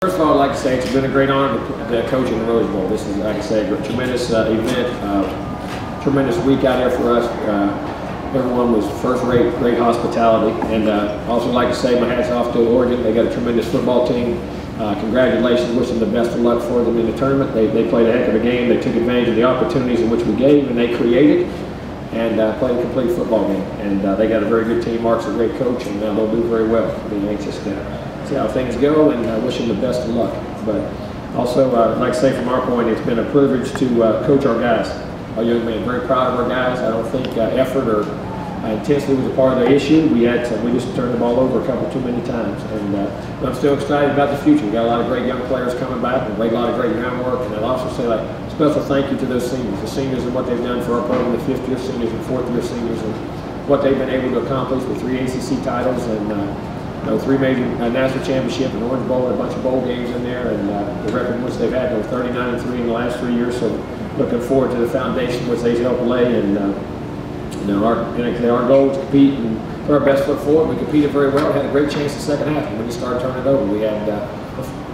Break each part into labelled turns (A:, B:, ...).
A: First of all, I'd like to say it's been a great honor to coach in the Rose Bowl. This is, like I said, a tremendous event, tremendous week out there for us. Everyone was first-rate, great hospitality. And also like to say my hat's off to Oregon. They got a tremendous football team. Congratulations, wish them the best of luck for them in the tournament. They played a heck of a game. They took advantage of the opportunities in which we gave and they created and played a complete football game. And they got a very good team. Mark's a great coach, and they'll do very well. I'll be anxious to see how things go, and wish them the best of luck. But also, I'd like to say from our point, it's been a privilege to coach our guys. Our young men, very proud of our guys. I don't think effort or intensity was a part of the issue. We just turned the ball over a couple too many times, and I'm still excited about the future. We got a lot of great young players coming back, and laid a lot of great groundwork. And I'd also say, like, special thank you to those seniors. The seniors and what they've done for our program, the fifth-year seniors and fourth-year seniors, and what they've been able to accomplish with 3 ACC titles and 3 major national championship, an Orange Bowl, and a bunch of bowl games in there, and the record which they've had, 39-3 in the last 3 years. So looking forward to the foundation which they've helped lay, and our goal is to compete and put our best foot forward. We competed very well, had a great chance the second half, and when we started turning it over, we had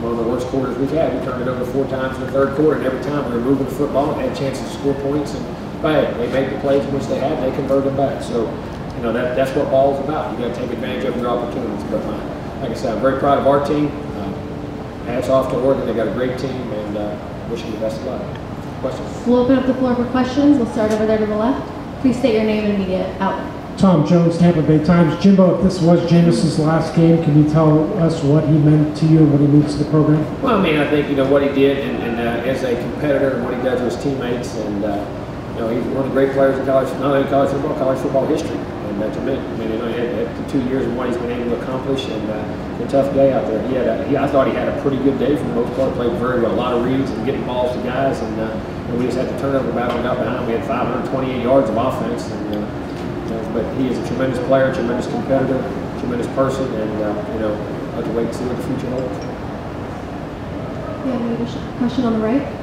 A: one of the worst quarters we've had. We turned it over 4 times in the third quarter, and every time we were moving the football and had chances to score points, and bang, they made the plays in which they had, and they converted them back. So that's what ball is about. You got to take advantage of your opportunities. But like I said, I'm very proud of our team. Hats off to Oregon. They got a great team, and wishing the best of luck. Questions?
B: We'll open up the floor for questions. We'll start over there to the left. Please state your name and media outlet.
C: Tom Jones, Tampa Bay Times. Jimbo, if this was Jameis' last game, can you tell us what he meant to you and what he means to the program?
A: Well, I mean, I think what he did, and as a competitor, and what he does to his teammates, and he's one of the great players in college, not only college football history. And to me, he had 2 years of what he's been able to accomplish, and a tough day out there. I thought he had a pretty good day for the most part. Played very well, a lot of reads and getting balls to guys, and we just had the turnover battle and got behind. We had 528 yards of offense, but he is a tremendous player, tremendous competitor, tremendous person, and I'll have to wait and see what the future holds.
B: You have any question on the right?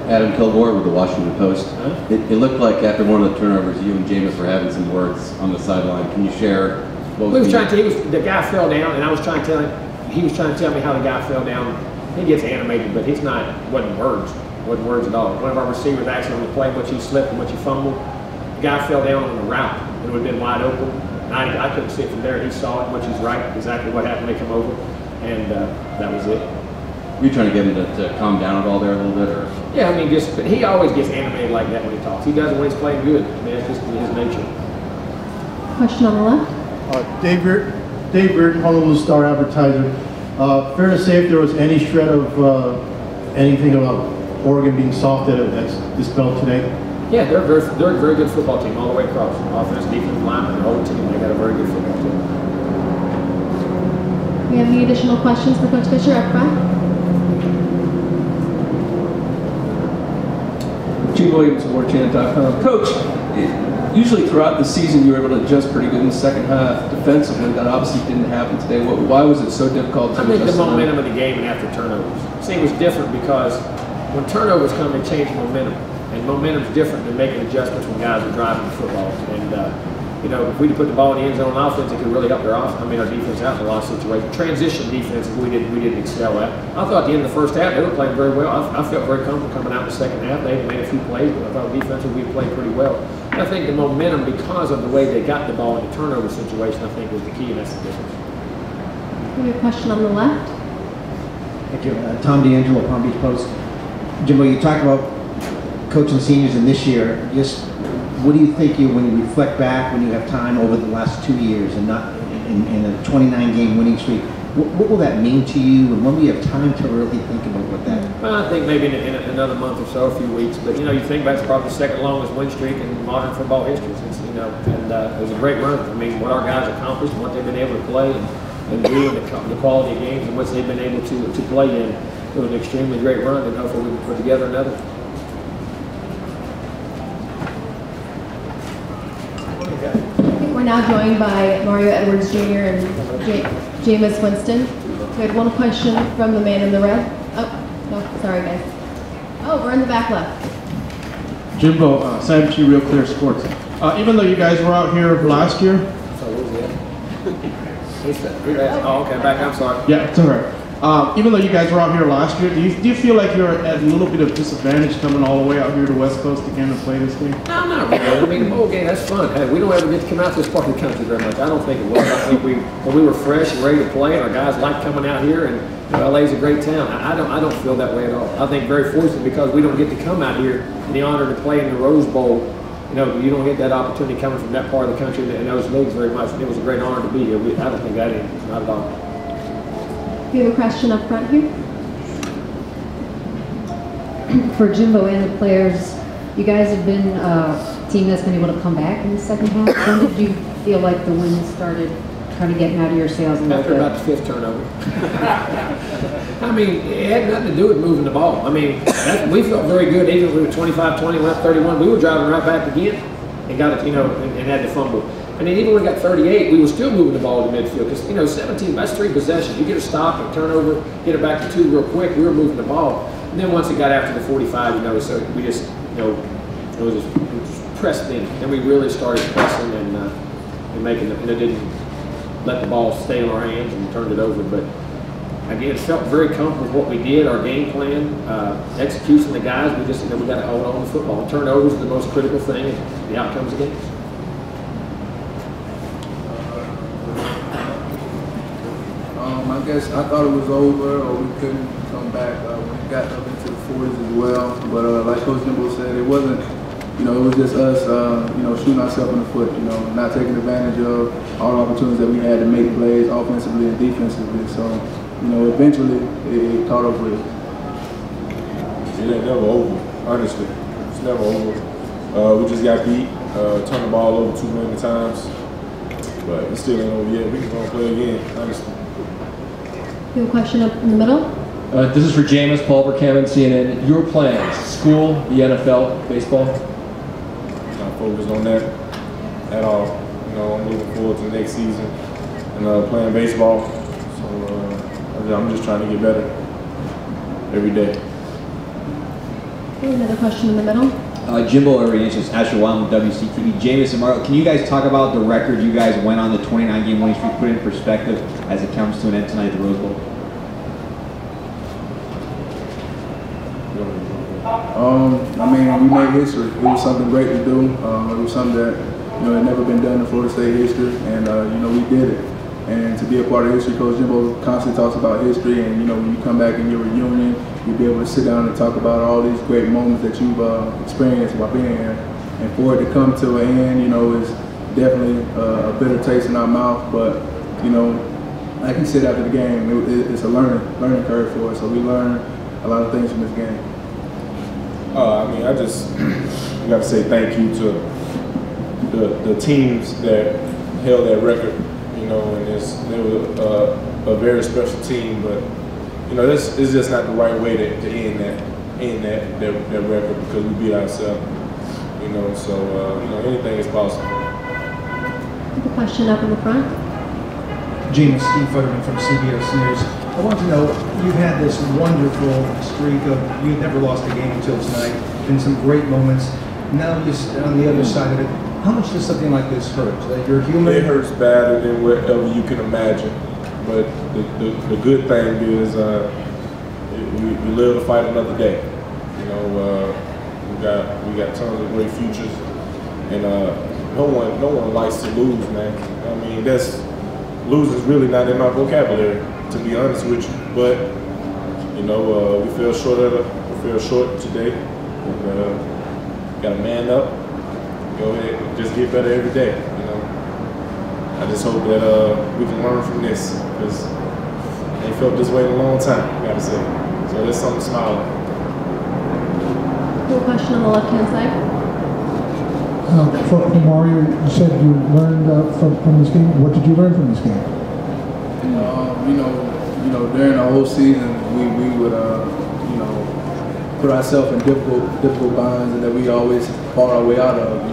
D: Adam Kilgore with the Washington Post. It looked like after one of the turnovers, you and Jameis were having some words on the sideline. Can you share what was
A: the guy fell down, and I was trying to tell him, he was trying to tell me how the guy fell down. He gets animated, but wasn't words at all. One of our receivers actually on the play, which he slipped and which he fumbled, the guy fell down on the route. It would have been wide open. And I couldn't see it from there. He saw it, which is right, exactly what happened. They come over, and that was it.
D: Were you trying to get him to calm down at all there a little bit? Or?
A: Yeah, I mean, but he always gets animated like that when he talks. He does it when he's playing good. I mean, it's just his nature.
B: Question on the left.
E: Dave Beard, Honolulu Star Advertiser. Fair to say if there was any shred of anything about Oregon being soft that's dispelled today?
A: Yeah, they're a very good football team all the way across. Offense, defense, linemen, the whole team. They got a very good football team.
B: We have any additional questions for Coach Fisher up front?
F: Williams, WarChant.com. Coach, usually throughout the season you were able to adjust pretty good in the second half defensively. That obviously didn't happen today. Why was it so difficult to adjust?
A: I think the momentum of the game and after turnovers. See, it was different because when turnovers come, they change momentum. And momentum is different than making adjustments when guys are driving the football. And if we put the ball in the end zone on offense, it could really help our defense out in a lot of situations. Transition defense, we didn't excel at. I thought at the end of the first half, they were playing very well. I felt very comfortable coming out in the second half. They made a few plays, but I thought defensively we played pretty well. And I think the momentum, because of the way they got the ball in the turnover situation, I think was the key, and that's the difference.
B: We have a question on the left.
G: Thank you. Tom D'Angelo, Palm Beach Post. Jimbo, you talked about coaching seniors in this year. Just what do you think when you reflect back, when you have time over the last 2 years and not in a 29-game winning streak, what will that mean to you, and when will you have time to really think about what that?
A: Well, I think maybe in another month or so, a few weeks. But you think back, it's probably the second longest win streak in modern football history. And it was a great run. I mean, what our guys accomplished, and what they've been able to play and do, and the quality of games in which they've been able to play in. It was an extremely great run, and hopefully we can put together another.
B: We're now joined by Mario Edwards Jr. and Jameis Winston. We had one question from the man in the red. Oh, no, sorry guys. Oh, we're in the back left.
H: Jimbo, Sam Chi, Real Clear Sports. Even though you guys were out here last year.
A: Oh, okay, back, I'm sorry.
H: Yeah, it's all right. Even though you guys were out here last year, do you feel like you're at a little bit of disadvantage coming all the way out here to West Coast again to play this game?
A: No, not really. I mean, the bowl game, that's fun. Hey, we don't ever get to come out to this part of the country very much. I don't think it was. I think when we were fresh and ready to play, and our guys liked coming out here, and LA's a great town. I don't feel that way at all. I think very fortunate because we don't get to come out here in the honor to play in the Rose Bowl. You don't get that opportunity coming from that part of the country and those leagues very much. It was a great honor to be here. I don't think that is, not at all.
B: We have a question up front here.
I: For Jimbo and the players, you guys have been a team that's been able to come back in the second half. When did you feel like the wind started kind of getting out of your sails a little
A: After
I: bit?
A: about the fifth turnover. I mean, it had nothing to do with moving the ball. I mean, we felt very good. Even if we were 25-20, left 31, we were driving right back again and got it, and had the fumble. And then even when we got 38, we were still moving the ball to midfield because, 17, that's 3 possessions. You get a stop and turnover, get it back to 2 real quick, we were moving the ball. And then once it got after the 45, so we just, it was just pressed in. And we really started pressing and making it, and it didn't let the ball stay in our hands and turned it over. But again, felt very comfortable with what we did, our game plan, execution of the guys. We just, we got to hold on to football. Turnovers are the most critical thing in the outcomes of games.
J: I guess I thought it was over, or we couldn't come back when it got up into the 40s as well. But like Coach Jimbo said, it wasn't, it was just us, shooting ourselves in the foot, not taking advantage of all the opportunities that we had to make plays offensively and defensively. So, eventually it caught up with us.
K: It ain't never over, honestly. It's never over. We just got beat, turned the ball over too many times, but it still ain't over yet. We can go and play again, honestly.
B: You have a question up in the middle?
L: This is for Jameis, Paul Vercammon, CNN. Your plans, school, the NFL, baseball?
K: Not focused on that at all. I'm looking forward to the next season and playing baseball. So I'm just trying to get better every day.
B: Okay, another question in the middle.
M: Jimbo already answered this. Asher Wild with WCTV. Jameis and Mario, can you guys talk about the record you guys went on, the 29-game winning streak, put it in perspective as it comes to an end tonight at the Rose Bowl?
J: We made history. It was something great to do. It was something that had never been done in Florida State history, and we did it. And to be a part of history, Coach Jimbo constantly talks about history, and when you come back in your reunion, you'll be able to sit down and talk about all these great moments that you've experienced while being here. And for it to come to an end, is definitely a bitter taste in our mouth. But like you said after the game, it's a learning curve for us. So we learned a lot of things from this game.
K: I just got to say thank you to the teams that held that record. And they were a very special team, but this is just not the right way to end that record because we beat ourselves. So anything is possible.
B: The question up in the front.
N: James, Steve Futterman from CBS News. I want to know, you've had this wonderful streak of, you've never lost a game until tonight, been some great moments. Now you're on the other side of it. How much does something like this hurt? Like you're human?
K: It hurts badder than whatever you can imagine. But the good thing is we live to fight another day. We got tons of great futures, and no one likes to lose, man. Losing's really not in my vocabulary, to be honest with you. But we fell short today. And, got to man up. Go ahead and just get better every day. I just hope that we can learn from this because I ain't felt this way in a long time, I gotta say. So there's something to smile at.
B: Cool question on the left-hand side.
C: For Mario, you said you learned from this game. What did you learn from this game?
J: During the whole season, we would put ourselves in difficult binds, and that we always fought our way out of.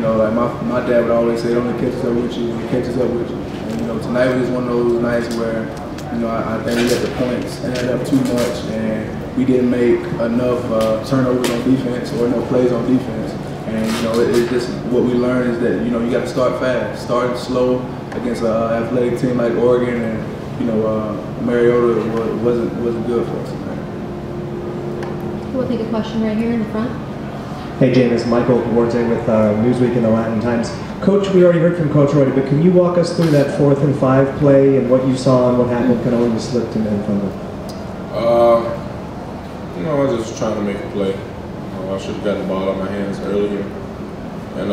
J: Like my dad would always say, "It only catches up with you when it catches up with you." And tonight was just one of those nights where I think we let the points add up too much, and we didn't make enough turnovers on defense or enough plays on defense. And it's just what we learned is that you got to start fast, start slow against an athletic team like Oregon, and Mariota wasn't good for us tonight.
B: We'll take a question right here in the front.
O: Hey Jameis, Michael Duarte with Newsweek and the Latin Times. Coach, we already heard from Coach already, but can you walk us through that 4th and 5 play and what you saw and what happened kind of when you slipped and fumbled?
K: I was just trying to make a play. I should have gotten the ball out of my hands earlier. And,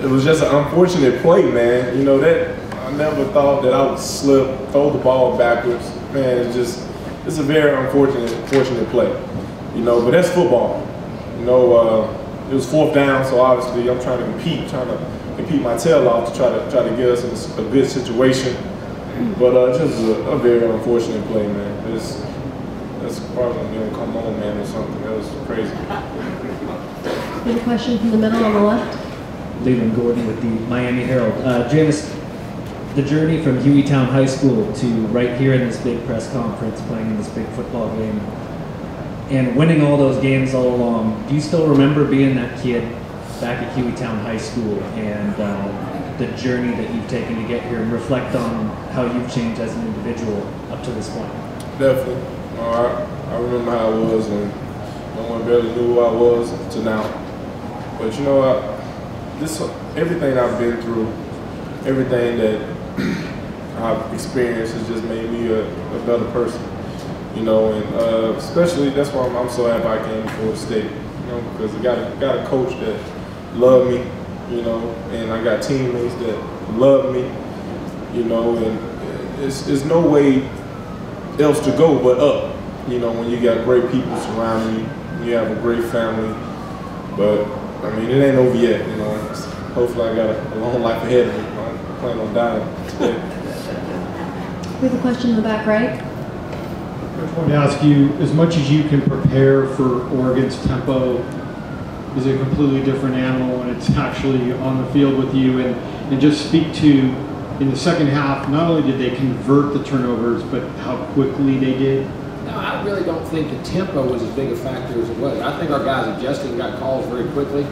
K: it was just an unfortunate play, man. That I never thought that I would slip, throw the ball backwards. Man, it's a very unfortunate play. But that's football. It was 4th down, so obviously I'm trying to compete my tail off to try to get us in a good situation. But just a very unfortunate play, man. That's probably going to come on, man, or something. That was crazy.
B: Any question from the middle on the left?
P: Leland Gordon with the Miami Herald. Jameis, the journey from Hueytown High School to right here in this big press conference, playing in this big football game, and winning all those games all along, do you still remember being that kid back at Hueytown High School and the journey that you've taken to get here, and reflect on how you've changed as an individual up to this point?
K: Definitely. I remember how it was when no one barely knew who I was to now. But everything I've been through, everything that I've experienced has just made me a better person. And especially that's why I'm so happy I came to Florida State. Because I got a coach that loved me, and I got teammates that love me, and it's no way else to go but up. When you got great people surrounding you, you have a great family. But it ain't over yet. Hopefully I got a long life ahead of me. I plan on dying today.
B: We have a question in the back right.
Q: I just wanted to ask you, as much as you can prepare for Oregon's tempo, is it a completely different animal when it's actually on the field with you? And just speak to, in the second half, not only did they convert the turnovers, but how quickly they did?
A: No, I really don't think the tempo was as big a factor as it was. I think our guys adjusted and got calls very quickly.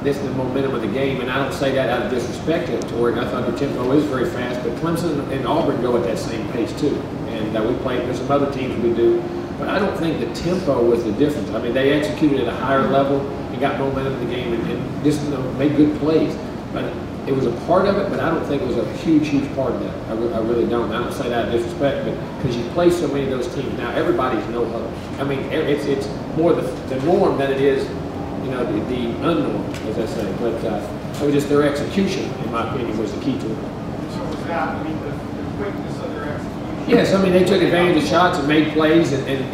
A: This is the momentum of the game, and I don't say that out of disrespect to Oregon. I thought their tempo is very fast, but Clemson and Auburn go at that same pace too. And we played, there's some other teams we do, but I don't think the tempo was the difference. They executed at a higher level and got momentum in the game and just made good plays. But it was a part of it, but I don't think it was a huge part of that. I really don't. I don't say that out of disrespect, but because you play so many of those teams now, everybody's no huddle. It's more the norm than it is, the unnorm, as I say. But it was just their execution, in my opinion, was the key to it.
C: So was that, the quickness of their execution?
A: Yes, they took advantage of shots and made plays and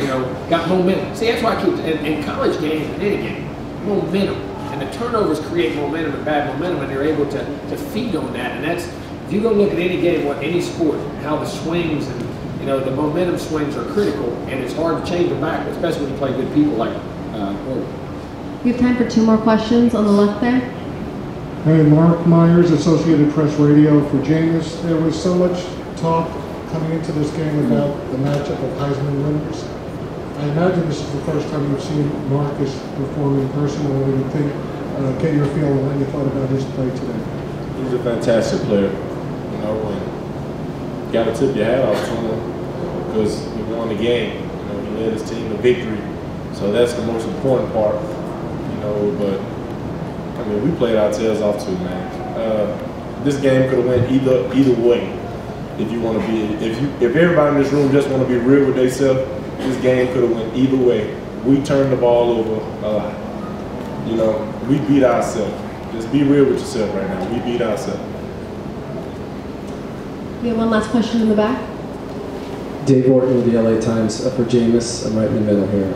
A: got momentum. See, that's why I keep, in college games and any game, momentum. And the turnovers create momentum and bad momentum, and they're able to feed on that. And that's, if you go look at any game, any sport, how the swings and the momentum swings are critical, and it's hard to change them back, especially when you play good people like Oregon.
B: We have time for 2 more questions on the left there.
C: Hey, Mark Myers, Associated Press Radio for Jameis. There was so much talk coming into this game about the matchup of Heisman winners. I imagine this is the first time you've seen Marcus perform in person. What do you think? Get your feel on what you thought about his play today.
K: He's a fantastic player, and got to tip your hat off to him because he won the game. He led his team to victory, so that's the most important part. But we played our tails off too, man. This game could have went either way. If you want to be, if everybody in this room just want to be real with themselves, this game could have went either way. We turned the ball over a lot. We beat ourselves. Just be real with yourself right now. We beat ourselves.
B: We have one last question in the back.
R: Dave Orton with the LA Times for Jameis. I'm right in the middle here.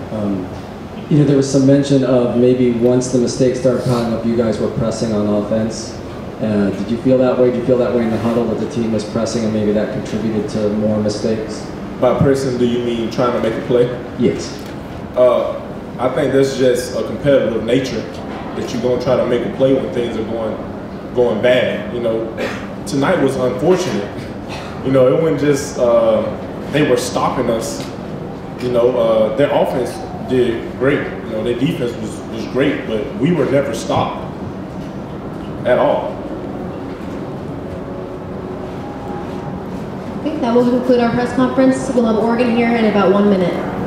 R: There was some mention of maybe once the mistakes started piling up, you guys were pressing on offense. Did you feel that way? Did you feel that way in the huddle that the team was pressing and maybe that contributed to more mistakes?
K: By pressing, do you mean trying to make a play?
R: Yes.
K: I think that's just a competitive nature that you're going to try to make a play when things are going bad. Tonight was unfortunate. It wasn't just they were stopping us. Their offense did great. Their defense was great, but we were never stopped at all.
B: that will conclude our press conference. We'll have Oregon here in about 1 minute.